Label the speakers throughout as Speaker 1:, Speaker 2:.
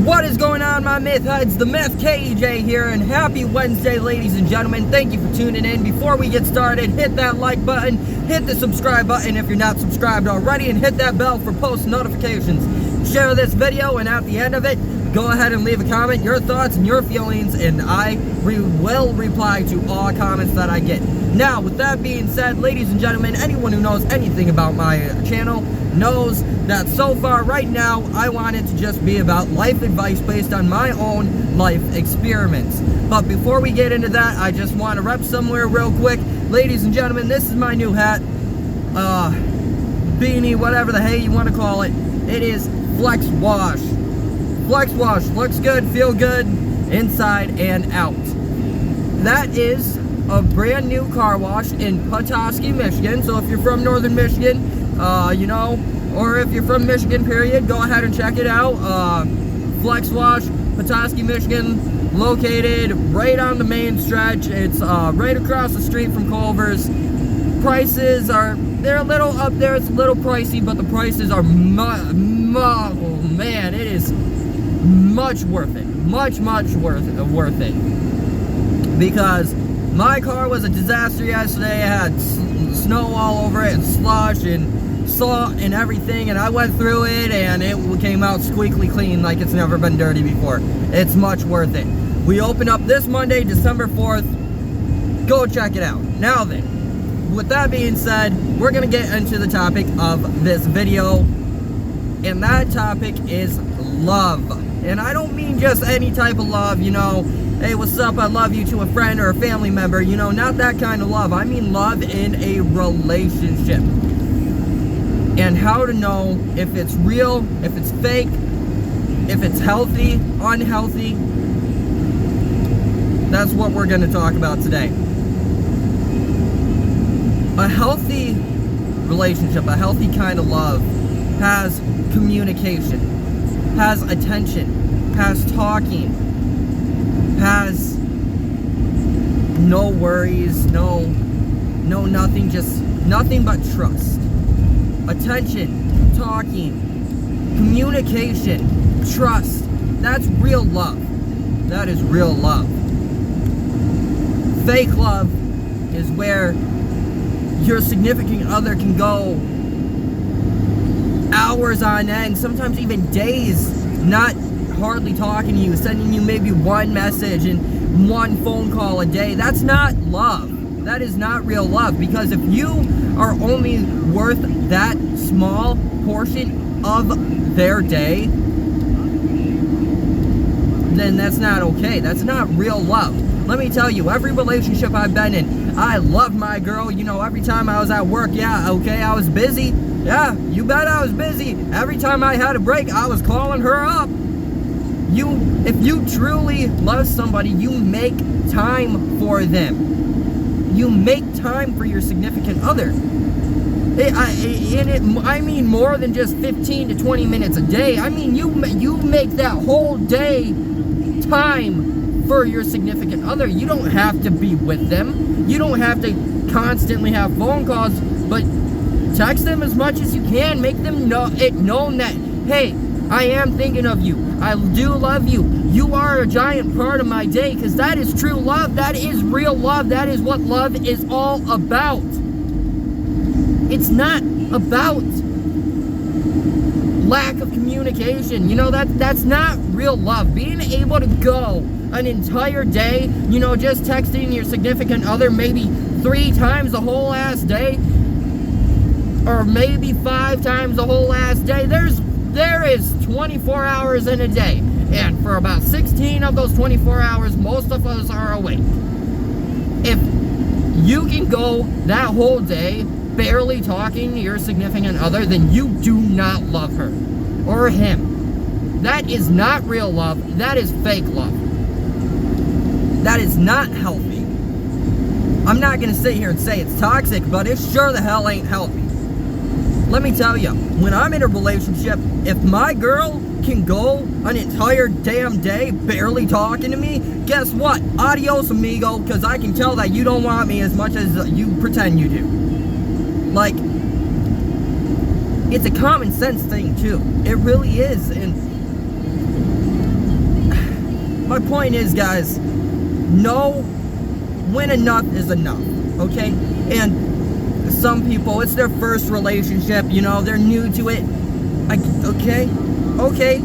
Speaker 1: What is going on, my myth heads? The Myth KJ here, and happy Wednesday, ladies and gentlemen. Thank you for tuning in. Before we get started, hit that like button, hit the subscribe button if you're not subscribed already, and hit that bell for post notifications. Share this video, and at the end of it, go ahead and leave a comment, your thoughts and your feelings, and I will reply to all comments that I get. Now, with that being said, ladies and gentlemen, anyone who knows anything about my channel knows that so far right now I want it to just be about life advice based on my own life experiments. But before we get into that, I just want to rep somewhere real quick. Ladies and gentlemen, this is my new hat, beanie, whatever the hell you want to call it. It is Flex Wash. Flex Wash looks good, feel good, inside and out. That is a brand new car wash in Petoskey, Michigan. So if you're from northern Michigan, or if you're from Michigan, period, go ahead and check it out. Flex Wash, Petoskey, Michigan, located right on the main stretch. It's right across the street from Culver's. Prices they're a little up there. It's a little pricey, but the prices are man, it is much worth it. Much worth it. Because my car was a disaster yesterday. It had snow all over it and slush and salt and everything, and I went through it and it came out squeaky clean like it's never been dirty before. It's much worth it. We open up this Monday, December 4th. Go check it out. Now then, with that being said, we're going to get into the topic of this video, and that topic is love. And I don't mean just any type of love, hey, what's up, I love you to a friend or a family member, not that kind of love. I mean love in a relationship. And how to know if it's real, if it's fake, if it's healthy, unhealthy. That's what we're going to talk about today. A healthy relationship, a healthy kind of love has communication, has attention, has talking, has no worries, no nothing, just nothing but trust. Attention, talking, communication, trust. That's real love. That is real love. Fake love is where your significant other can go hours on end, sometimes even days, not hardly talking to you, sending you maybe one message and one phone call a day. That's not love. That is not real love, because if you are only worth that small portion of their day, then that's not okay. That's not real love. Let me tell you, every relationship I've been in, I love my girl. Every time I was at work, yeah, okay, I was busy. Yeah, you bet I was busy. Every time I had a break, I was calling her up. If you truly love somebody, you make time for them. You make time for your significant other. I mean more than just 15 to 20 minutes a day. I mean, you make that whole day time for your significant other. You don't have to be with them. You don't have to constantly have phone calls, but text them as much as you can. Make them known that, hey, I am thinking of you. I do love you. You are a giant part of my day, because that is true love. That is real love. That is what love is all about. It's not about lack of communication. That's not real love. Being able to go an entire day, just texting your significant other maybe 3 times the whole last day, or maybe 5 times the whole last day. There is 24 hours in a day, and for about 16 of those 24 hours, most of us are awake. If you can go that whole day barely talking to your significant other, then you do not love her or him. That is not real love. That is fake love. That is not healthy. I'm not going to sit here and say it's toxic, but it sure the hell ain't healthy. Let me tell you, when I'm in a relationship, if my girl can go an entire damn day barely talking to me, guess what? Adios, amigo, because I can tell that you don't want me as much as you pretend you do. Like, it's a common sense thing, too. It really is. And My point is, guys, know when enough is enough, okay? And some people, it's their first relationship, you know, they're new to it. Okay,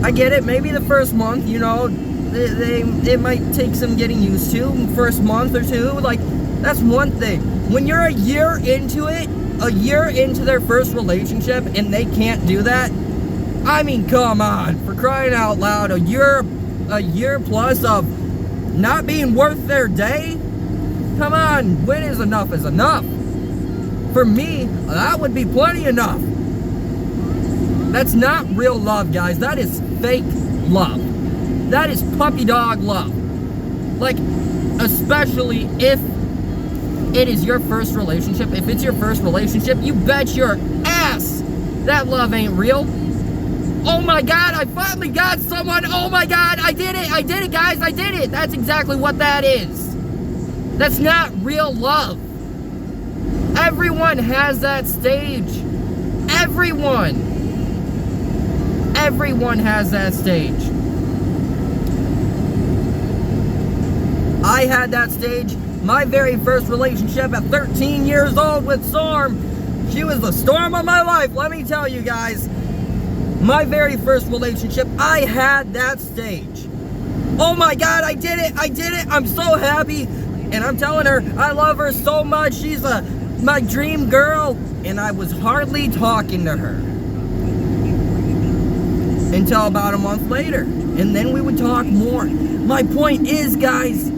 Speaker 1: I get it. Maybe the first month, you know, it might take some getting used to. First month or two, like, that's one thing. When you're a year into it, a year into their first relationship, and they can't do that, I mean, come on, for crying out loud, a year plus of not being worth their day? Come on, when is enough is enough? For me, that would be plenty enough. That's not real love, guys. That is fake love. That is puppy dog love. Like, especially if it is your first relationship. If it's your first relationship, you bet your ass that love ain't real. Oh my God, I finally got someone. Oh my God, I did it, guys, I did it. That's exactly what that is. That's not real love. Everyone has that stage. Everyone has that stage. I had that stage. My very first relationship at 13 years old with Storm. She was the storm of my life, let me tell you guys. My very first relationship, I had that stage. Oh my God, I did it, I'm so happy. And I'm telling her, I love her so much, she's my dream girl. And I was hardly talking to her until about a month later. And then we would talk more. My point is, guys,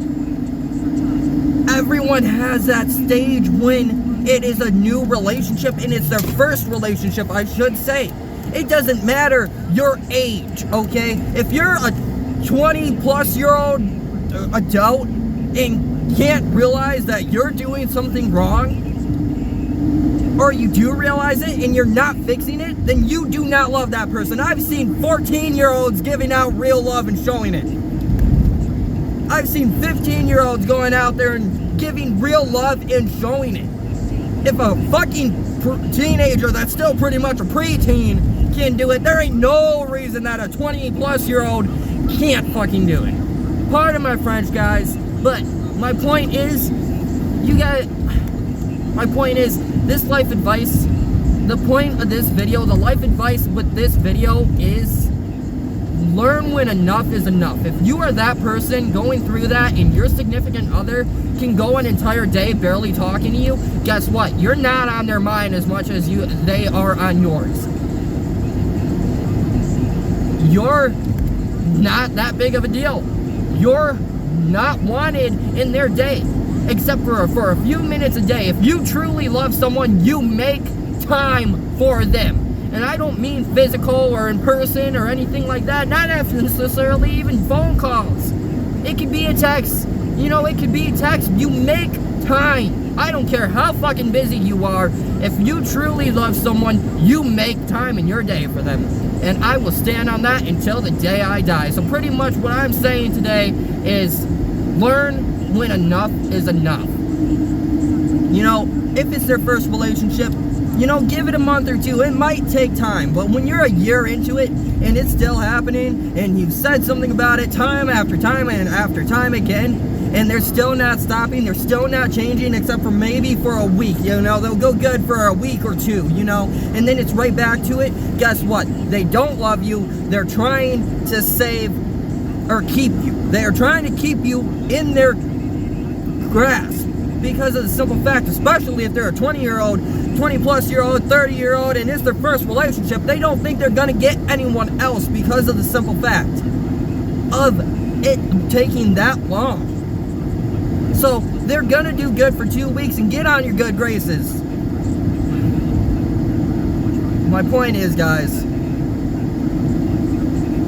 Speaker 1: everyone has that stage when it is a new relationship, and it's their first relationship, I should say. It doesn't matter your age, okay? If you're a 20-plus-year-old adult and can't realize that you're doing something wrong, or you do realize it and you're not fixing it, then you do not love that person. I've seen 14-year-olds giving out real love and showing it. I've seen 15-year-olds going out there and giving real love and showing it. If a fucking teenager that's still pretty much a preteen can do it, there ain't no reason that a 20-plus-year-old can't fucking do it. Pardon my French, guys, but my point is, this life advice, the point of this video, the life advice with this video is learn when enough is enough. If you are that person going through that and your significant other can go an entire day barely talking to you, guess what? You're not on their mind as much as they are on yours. You're not that big of a deal. You're not wanted in their day, except for a few minutes a day. If you truly love someone, you make time for them. And I don't mean physical or in person or anything like that. Not necessarily even phone calls. It could be a text. You know, it could be a text. You make time. I don't care how fucking busy you are. If you truly love someone, you make time in your day for them. And I will stand on that until the day I die. So pretty much what I'm saying today is learn when enough is enough. You know, if it's their first relationship, you know, give it a month or two. It might take time, but when you're a year into it and it's still happening and you've said something about it time after time and after time again, and they're still not stopping, they're still not changing, except for maybe for a week, you know, they'll go good for a week or two, you know, and then it's right back to it. Guess what? They don't love you. They're trying to save or keep you. They are trying to keep you in their grasp because of the simple fact, especially if they're a 20-year-old, 20-plus-year-old, 30-year-old, and it's their first relationship, they don't think they're gonna get anyone else because of the simple fact of it taking that long. So they're gonna do good for 2 weeks and get on your good graces. My point is, guys,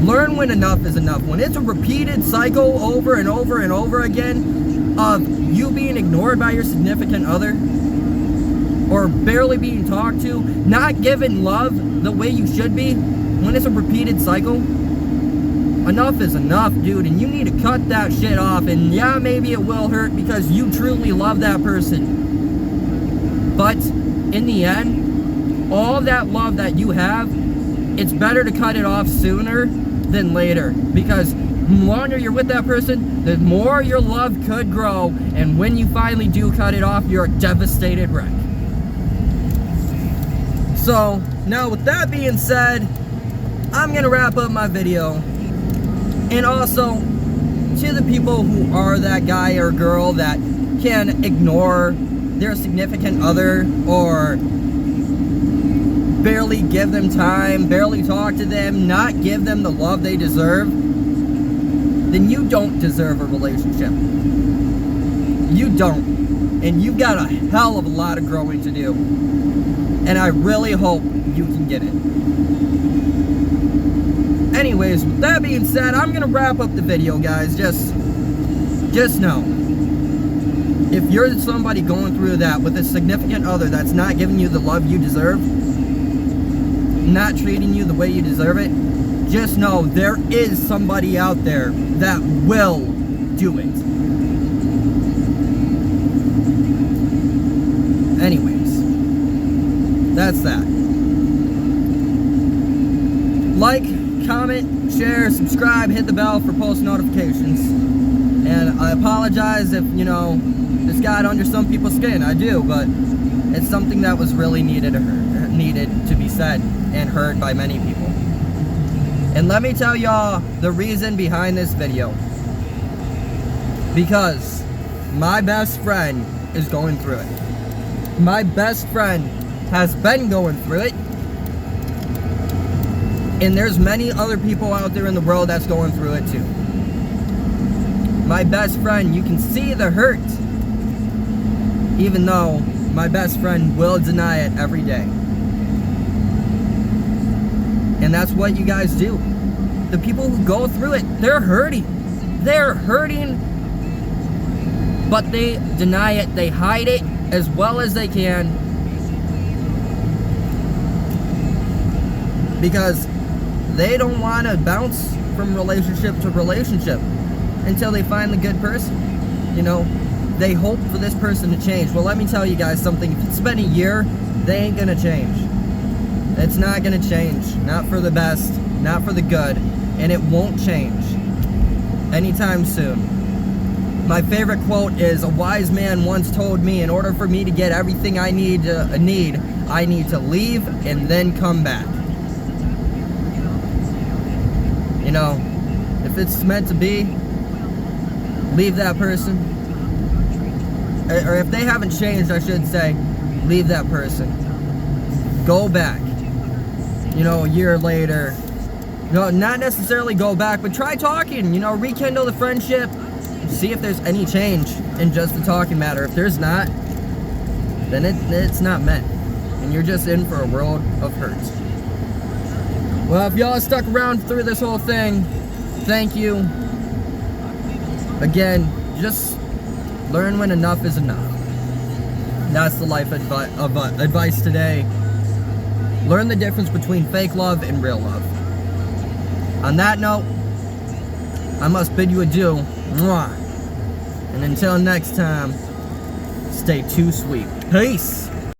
Speaker 1: learn when enough is enough. When it's a repeated cycle over and over and over again of you being ignored by your significant other, or barely being talked to, not given love the way you should be, when it's a repeated cycle, enough is enough, dude, and you need to cut that shit off. And yeah, maybe it will hurt because you truly love that person, but in the end, all that love that you have, it's better to cut it off sooner than later, because the longer you're with that person, the more your love could grow, and when you finally do cut it off, you're a devastated wreck. So, now with that being said, I'm gonna wrap up my video. And also, to the people who are that guy or girl that can ignore their significant other, or barely give them time, barely talk to them, not give them the love they deserve, then you don't deserve a relationship. You don't. And you've got a hell of a lot of growing to do. And I really hope you can get it. Anyways, with that being said, I'm gonna wrap up the video, guys. Just know, if you're somebody going through that with a significant other that's not giving you the love you deserve, not treating you the way you deserve it, just know there is somebody out there that will do it. Anyways, that's that. Like, comment, share, subscribe, hit the bell for post notifications. And I apologize if, this got under some people's skin. I do, but it's something that was really needed to be said and heard by many people. And let me tell y'all the reason behind this video. Because my best friend is going through it. My best friend has been going through it. And there's many other people out there in the world that's going through it too. My best friend, you can see the hurt. Even though my best friend will deny it every day. And that's what you guys do. The people who go through it, they're hurting. They're hurting, but they deny it. They hide it as well as they can. Because they don't want to bounce from relationship to relationship until they find the good person. They hope for this person to change. Well, let me tell you guys something. If it's been a year, they ain't gonna change. It's not gonna change. Not for the best, not for the good, and it won't change anytime soon. My favorite quote is, a wise man once told me, in order for me to get everything I need to leave and then come back. If it's meant to be, leave that person. Or if they haven't changed, I should say, leave that person. Go back. A year later. Not necessarily go back, but try talking. Rekindle the friendship. See if there's any change in just the talking matter. If there's not, then it's not meant. And you're just in for a world of hurt. Well, if y'all stuck around through this whole thing, thank you. Again, just learn when enough is enough. That's the life advice today. Learn the difference between fake love and real love. On that note, I must bid you adieu. Mwah. And until next time, stay too sweet. Peace.